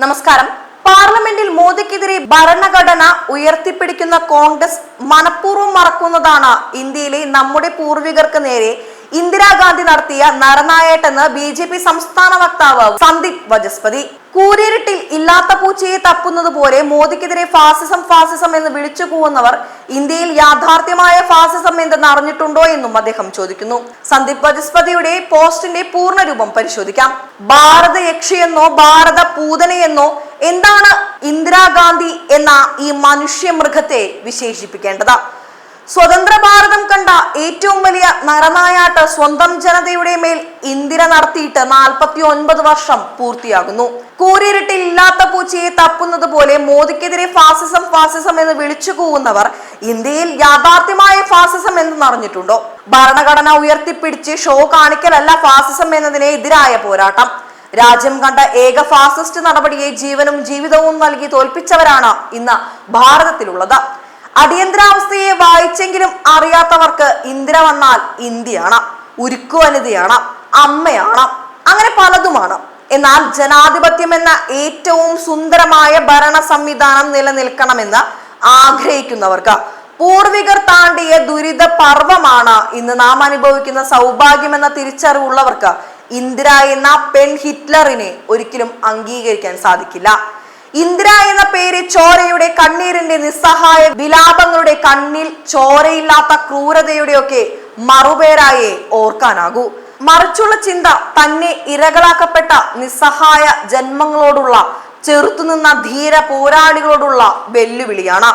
നമസ്കാരം. പാർലമെന്റിൽ മോദിക്കെതിരെ ഭരണഘടന ഉയർത്തിപ്പിടിക്കുന്ന കോൺഗ്രസ് മനഃപൂർവ്വം മറക്കുന്നതാണ് ഇന്ത്യയിലെ നമ്മുടെ പൂർവികർക്ക് നേരെ ഇന്ദിരാഗാന്ധി നടത്തിയ നരനായേട്ടെന്ന് BJP സംസ്ഥാന വക്താവ് സന്ദീപ് വചസ്പതി. കൂരിരുട്ടിൽ ഇല്ലാത്ത പൂച്ചയെ തപ്പുന്നത് പോലെ മോദിക്കെതിരെ ഫാസിസം എന്ന് വിളിച്ചു പോകുന്നവർ ഇന്ത്യയിൽ യാഥാർത്ഥ്യമായ ഫാസിസം എന്തെന്ന് അറിഞ്ഞിട്ടുണ്ടോ എന്നും അദ്ദേഹം ചോദിക്കുന്നു. സന്ദീപ് വചസ്പതിയുടെ പോസ്റ്റിന്റെ പൂർണ്ണരൂപം പരിശോധിക്കാം. ഭാരത യക്ഷിയെന്നോ ഭാരത പൂതനയെന്നോ എന്താണ് ഇന്ദിരാഗാന്ധി എന്ന ഈ മനുഷ്യ മൃഗത്തെ വിശേഷിപ്പിക്കേണ്ടത്? സ്വതന്ത്ര ഭാരതം കണ്ട ഏറ്റവും വലിയ നരനായാട്ട് സ്വന്തം ജനതയുടെ മേൽ ഇന്ദിര നടത്തിയിട്ട് 49 വർഷം പൂർത്തിയാകുന്നു. കൂരിരുട്ടിൽ ഇല്ലാത്ത പൂച്ചയെ തപ്പുന്നത് പോലെ മോദിക്കെതിരെ ഫാസിസം എന്ന് വിളിച്ചു കൂവുന്നവർ ഇന്ത്യയിൽ യാഥാർത്ഥ്യമായ ഫാസിസം എന്ന് അറിഞ്ഞിട്ടുണ്ടോ? ഭരണഘടന ഉയർത്തിപ്പിടിച്ച് ഷോ കാണിക്കലല്ല ഫാസിസം എന്നതിനെ എതിരായ പോരാട്ടം. രാജ്യം കണ്ട ഏക ഫാസിസ്റ്റ് നടപടിയെ ജീവനും ജീവിതവും നൽകി തോൽപ്പിച്ചവരാണ് ഇന്ന് ഭാരതത്തിലുള്ളത്. അടിയന്തരാവസ്ഥയെ വായിച്ചെങ്കിലും അറിയാത്തവർക്ക് ഇന്ദിര വന്നാൽ ഇന്ത്യയാണ്, ഉരുക്കുവനിതയാണ്, അമ്മയാണ്, അങ്ങനെ പലതുമാണ്. എന്നാൽ ജനാധിപത്യം എന്ന ഏറ്റവും സുന്ദരമായ ഭരണ സംവിധാനം നിലനിൽക്കണമെന്ന് ആഗ്രഹിക്കുന്നവർക്ക് പൂർവികർ താണ്ടിയ ദുരിത പർവമാണ് ഇന്ന് നാം അനുഭവിക്കുന്ന സൗഭാഗ്യമെന്ന തിരിച്ചറിവുള്ളവർക്ക് ഇന്ദിര എന്ന പെൺ ഹിറ്റ്ലറിനെ ഒരിക്കലും അംഗീകരിക്കാൻ സാധിക്കില്ല. ഇന്ദിര എന്ന പേര് ചോരയുടെ, കണ്ണീരിന്റെ, നിസ്സഹായ വിലാപങ്ങളുടെ, കണ്ണിൽ ചോരയില്ലാത്ത ക്രൂരതയുടെയൊക്കെ മറുപേരായേ ഓർക്കാനാകൂ. മറിച്ചുള്ള ചിന്ത തന്നെ ഇരകളാക്കപ്പെട്ട നിസ്സഹായ ജന്മങ്ങളോടുള്ള, ചെറുത്തുനിന്ന ധീര പോരാളികളോടുള്ള വെല്ലുവിളിയാണ്.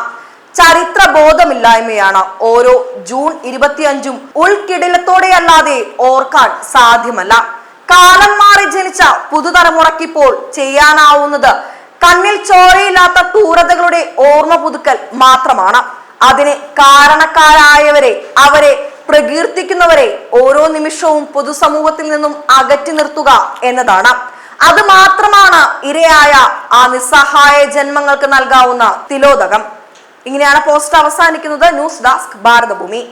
ചരിത്ര ബോധമില്ലായ്മയാണ്. ഓരോ ജൂൺ 25 ഉൾക്കിടിലത്തോടെയല്ലാതെ ഓർക്കാൻ സാധ്യമല്ല. കാലം മാറി ജനിച്ച പുതുതലമുറയ്ക്കിപ്പോൾ ചെയ്യാനാവുന്നത് കണ്ണിൽ ചോരയില്ലാത്ത ക്രൂരതകളുടെ ഓർമ്മ പുതുക്കൽ മാത്രമാണ്. അതിന് കാരണക്കാരായവരെ, അവരെ പ്രകീർത്തിക്കുന്നവരെ ഓരോ നിമിഷവും പൊതുസമൂഹത്തിൽ നിന്നും അകറ്റി നിർത്തുക എന്നതാണ്. അത് മാത്രമാണ് ഇരയായ ആ നിസ്സഹായ ജന്മങ്ങൾക്ക് നൽകാവുന്ന തിലോദകം. ഇങ്ങനെയാണ് പോസ്റ്റ് അവസാനിക്കുന്നത്. News desk Bharathabhoomi.